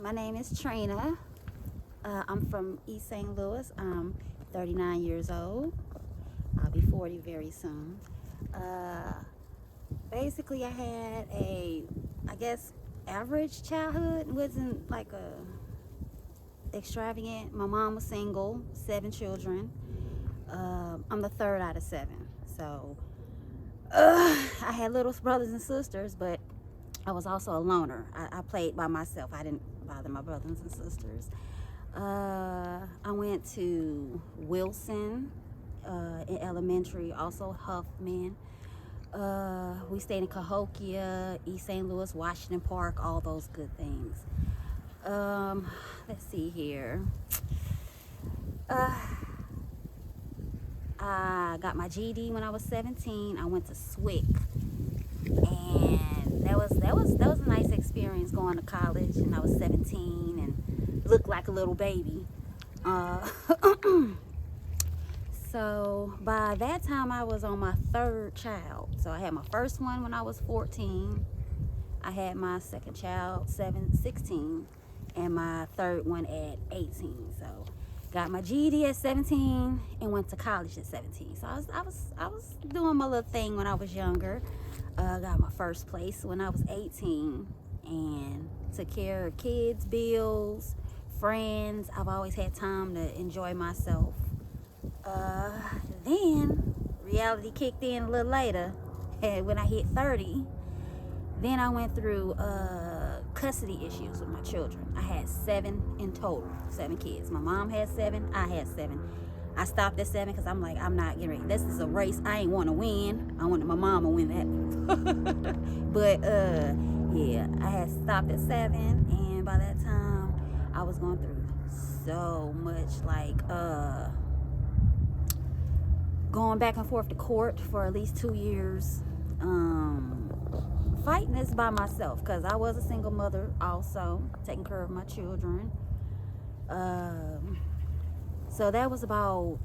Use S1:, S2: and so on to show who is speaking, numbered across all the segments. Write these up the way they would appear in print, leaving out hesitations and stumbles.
S1: My name is Trina. I'm from East St. Louis. I'm 39 years old. I'll be 40 very soon. Basically, I had I guess, average childhood. It wasn't like extravagant. My mom was single, 7 children. I'm the third out of 7. So, I had little brothers and sisters, but I was also a loner. I played by myself. I didn't bother my brothers and sisters. I went to Wilson in elementary, also Huffman. We stayed in Cahokia, East St. Louis, Washington Park, all those good things. Let's see here. I got my GED when I was 17. I went to SWIC, and that was a nice experience going to college. And I was 17 and looked like a little baby. So by that time, I was on my 3rd child. So I had my first one when I was 14. I had my second child 16, and my 3rd one at 18. So got my GED at 17 and went to college at 17. So I was doing my little thing when I was younger. Got my first place when I was 18 and took care of kids, bills, friends. I've always had time to enjoy myself. Then reality kicked in a little later, and when I hit 30, then I went through custody issues with my children. I had 7 in total, 7 kids. My mom had 7, I had 7. I stopped at 7 because I'm like, I'm not getting ready. This is a race I ain't want to win. I wanted my mom to win that. But yeah, I had stopped at 7, and by that time, I was going through so much, like going back and forth to court for at least 2 years. Fighting this by myself because I was a single mother also, taking care of my children. So that was about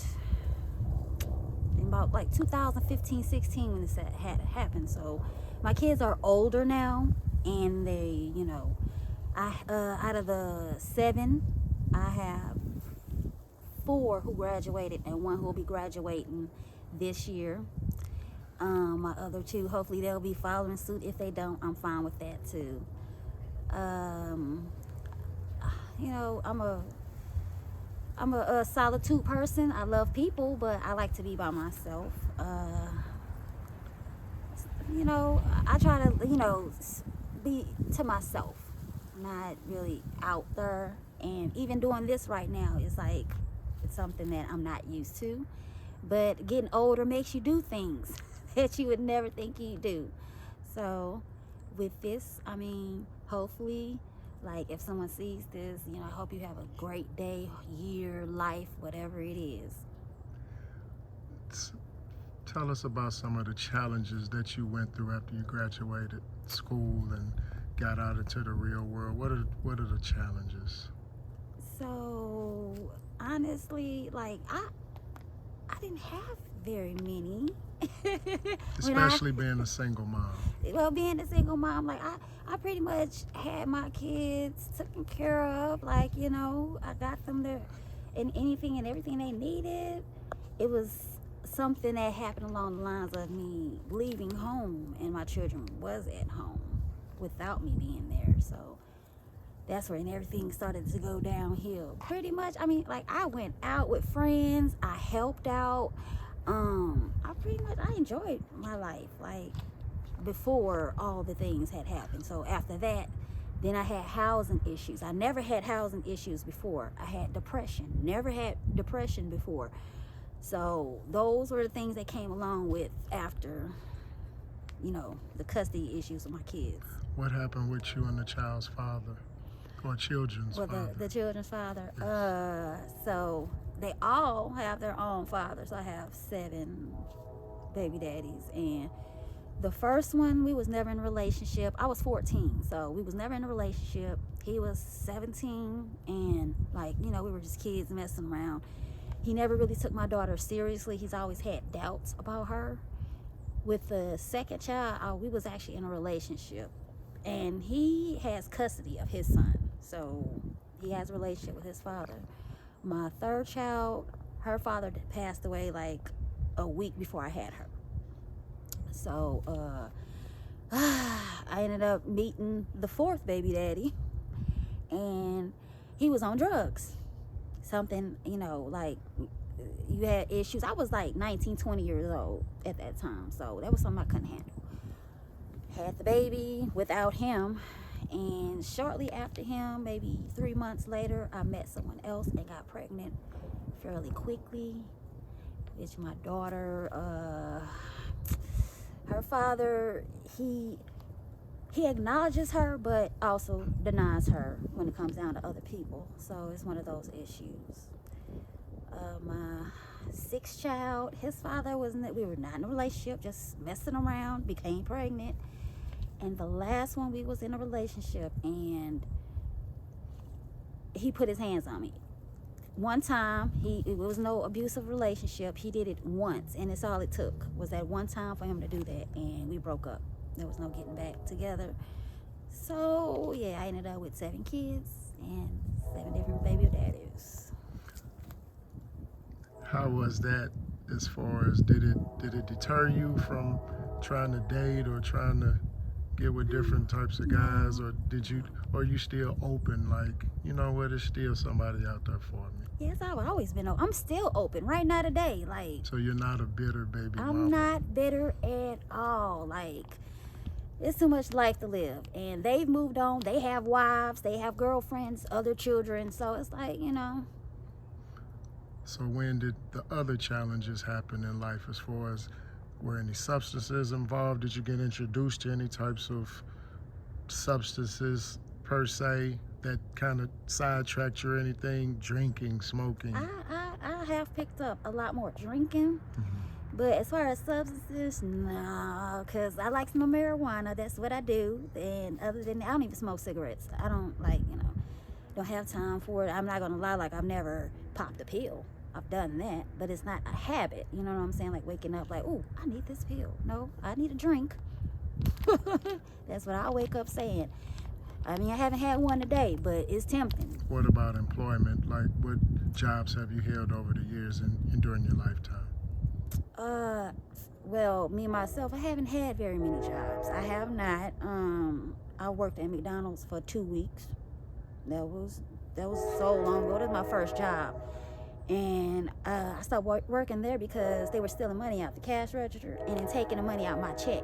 S1: like 2015-16 when this had happened. So my kids are older now, and they, out of the 7, I have 4 who graduated and 1 who will be graduating this year. My other 2, hopefully they'll be following suit. If they don't, I'm fine with that too. I'm a solitude person. I love people, but I like to be by myself. I try to, be to myself, not really out there. And even doing this right now is like, it's something that I'm not used to. But getting older makes you do things that you would never think you'd do. So with this, hopefully, like, if someone sees this, I hope you have a great day, year, life, whatever it is.
S2: Tell us about some of the challenges that you went through after you graduated school and got out into the real world. What are the challenges?
S1: So honestly, like, I didn't have very many.
S2: Especially being a single mom.
S1: Well, being a single mom, like, I pretty much had my kids taken care of. Like, I got them there and anything and everything they needed. It was something that happened along the lines of me leaving home, and my children was at home without me being there. So that's when everything started to go downhill. Pretty much, I went out with friends. I helped out. I enjoyed my life, like, before all the things had happened. So after that, then I had housing issues. I never had housing issues before. I had depression. Never had depression before. So those were the things that came along with after, the custody issues with my kids.
S2: What happened with you and the child's father? Or children's father?
S1: The children's father.
S2: Yes.
S1: So they all have their own fathers. I have 7 baby daddies, and the first one, we was never in a relationship. I was 14, so we was never in a relationship. He was 17, and we were just kids messing around. He never really took my daughter seriously. He's always had doubts about her. With the second child, we was actually in a relationship, and he has custody of his son. So he has a relationship with his father. My third child, her father passed away like a week before I had her. So I ended up meeting the fourth baby daddy, and he was on drugs. Something, like you had issues. I was like 19, 20 years old at that time, so that was something I couldn't handle. Had the baby without him, and shortly after him, maybe 3 months later, I met someone else and got pregnant fairly quickly. It's my daughter. Her father, he acknowledges her, but also denies her when it comes down to other people. So it's one of those issues. My sixth child, his father we were not in a relationship, just messing around, became pregnant. And the last one, we was in a relationship, and he put his hands on me. One time, it was no abusive relationship. He did it once, and it's all it took was that one time for him to do that, and we broke up. There was no getting back together. So yeah, I ended up with 7 kids and 7 different baby daddies.
S2: How was that? As far as did it deter you from trying to date or trying to get with different types of guys, or are you still open, like, you know what, there's still somebody out there for me?
S1: Yes, I've always been open. I'm still open right now today. Like,
S2: so you're not a bitter baby mama?
S1: I'm not bitter at all. Like, it's too much life to live, and they've moved on. They have wives, they have girlfriends, other children, so it's like,
S2: So when did the other challenges happen in life, as far as were any substances involved? Did you get introduced to any types of substances per se that kind of sidetracked you or anything? Drinking, smoking?
S1: I have picked up a lot more drinking, but as far as substances, no, because I like some marijuana. That's what I do. And other than that, I don't even smoke cigarettes. I don't don't have time for it. I'm not gonna lie, like, I've never popped a pill. I've done that, but it's not a habit. You know what I'm saying? Like waking up like, oh, I need this pill. No, I need a drink. That's what I wake up saying. I mean, I haven't had one today, but it's tempting.
S2: What about employment? Like, what jobs have you held over the years and during your lifetime?
S1: Well, me myself, I haven't had very many jobs. I have not. I worked at McDonald's for 2 weeks. That was so long ago. That was my first job. And I stopped working there because they were stealing money out the cash register and then taking the money out my check.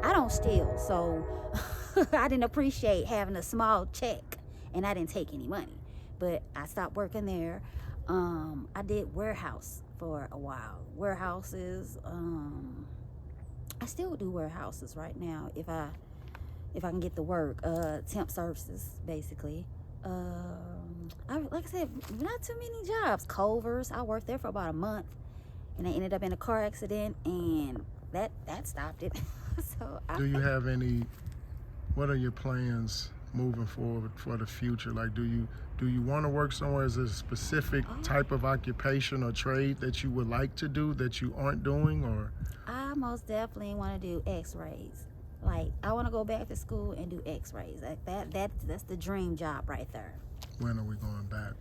S1: I don't steal, so I didn't appreciate having a small check, and I didn't take any money. But I stopped working there. I did warehouse for a while. Warehouses. I still do warehouses right now if I can get the work. Temp services, basically. Like I said, not too many jobs. Culver's, I worked there for about a month, and I ended up in a car accident, and that stopped it. So
S2: do you have what are your plans moving forward for the future? Like, do you want to work somewhere? Is there a specific type of occupation or trade that you would like to do that you aren't doing? Or
S1: I most definitely want to do x-rays. Like, I want to go back to school and do x-rays. Like that's the dream job right there.
S2: When are we going back?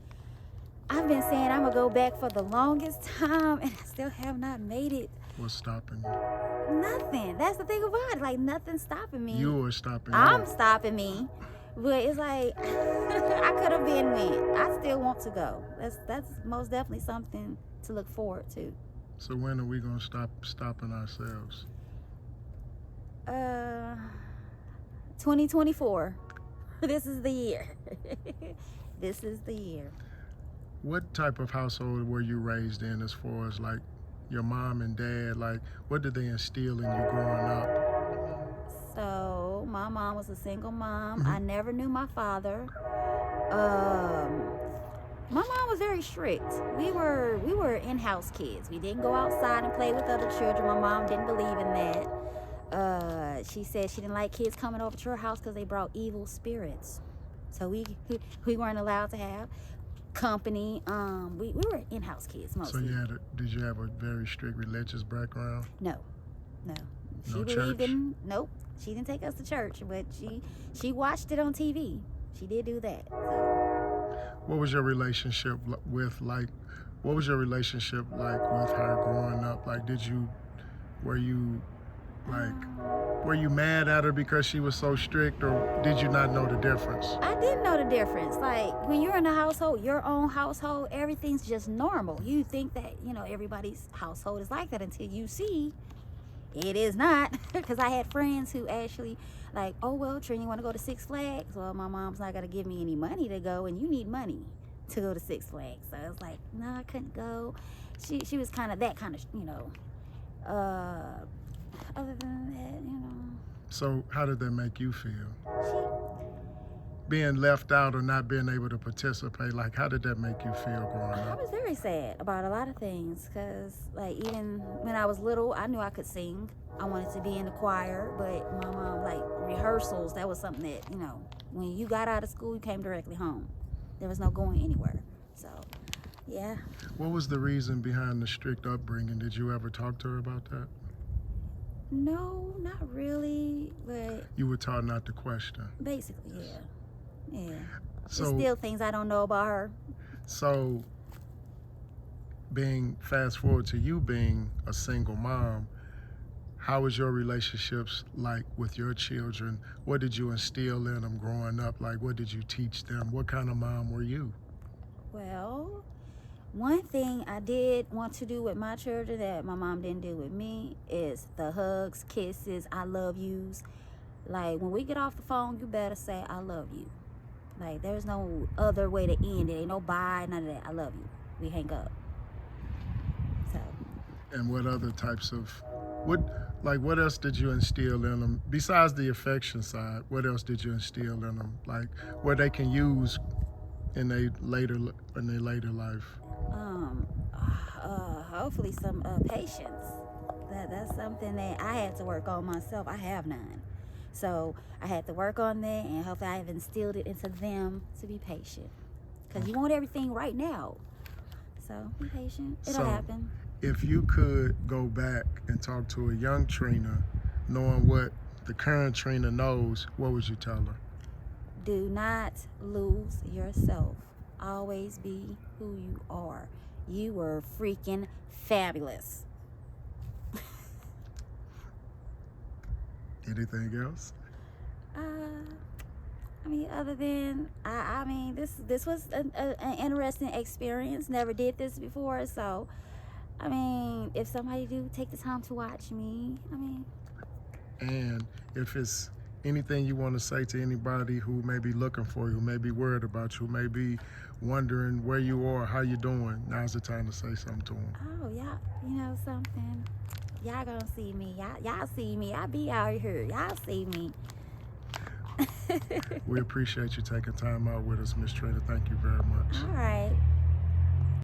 S1: I've been saying I'm gonna go back for the longest time, and I still have not made it.
S2: What's stopping you?
S1: Nothing. That's the thing about it. Like, nothing's stopping me.
S2: You are stopping you.
S1: I'm stopping me. But it's like, I could have been went. I still want to go. That's most definitely something to look forward to.
S2: So when are we gonna stop stopping ourselves?
S1: 2024. This is the year. This is the year.
S2: What type of household were you raised in, as far as like your mom and dad? Like, what did they instill in you growing up?
S1: So my mom was a single mom. I never knew my father. My mom was very strict. We were in-house kids. We didn't go outside and play with other children. My mom didn't believe in that. She said she didn't like kids coming over to her house because they brought evil spirits. So we weren't allowed to have company. We were in-house kids mostly.
S2: So did you have a very strict religious background?
S1: No. She
S2: No
S1: believed
S2: church?
S1: Nope. She didn't take us to church, but she watched it on TV. She did do that. So,
S2: What was your relationship with like? What was your relationship like with her growing up? Like, were you like, were you mad at her because she was so strict, or did you not know the difference?
S1: I didn't know the difference. Like when you're in a household, your own household, everything's just normal. You think that, everybody's household is like that until you see it is not. Because I had friends who actually like, oh, well, Trina, you want to go to Six Flags? Well, my mom's not going to give me any money to go, and you need money to go to Six Flags. So I was like, no, I couldn't go. She was kind of that kind of, other than that,
S2: So how did that make you feel?
S1: she
S2: Being left out or not being able to participate, like how did that make you feel growing
S1: I
S2: up?
S1: was very sad about a lot of things because, like, even when I was little, I knew I could sing. I wanted to be in the choir, but my mom, like, rehearsals, that was something that, when you got out of school, you came directly home. There was no going anywhere. So, yeah.
S2: What was the reason behind the strict upbringing? Did you ever talk to her about that?
S1: No, not really, but
S2: You were taught not to question.
S1: basically, yeah. Yeah. There's
S2: So,
S1: still things I don't know about her.
S2: so fast forward to you being a single mom, how was your relationships like with your children? What did you instill in them growing up? Like, what did you teach them? What kind of mom were you?
S1: Well, one thing I did want to do with my children that my mom didn't do with me is the hugs, kisses, I love yous. Like, when we get off the phone, you better say, I love you. Like, there's no other way to end it. Ain't no bye, none of that. I love you. We hang up. So,
S2: And what other types of, what else did you instill in them? Besides the affection side, what else did you instill in them? Like, where they can use in their later life?
S1: hopefully some patience. That's something that I had to work on myself. I have none. So I had to work on that, and hopefully I have instilled it into them to be patient. Because you want everything right now. So be patient. It'll happen.
S2: If you could go back and talk to a young Trina, knowing what the current Trina knows, what would you tell her?
S1: Do not lose yourself. Always be who you are. You were freaking fabulous.
S2: Anything else?
S1: Other than this was an interesting experience. Never did this before, so if somebody do take the time to watch me,
S2: And if it's anything you want to say to anybody who may be looking for you, who may be worried about you, who may be wondering where you are, how you doing, now's the time to say something to them.
S1: oh y'all, something. Y'all gonna see me. Y'all see me. I be out here. Y'all see me.
S2: We appreciate you taking time out with us, Miss Trina. Thank you very much.
S1: All right.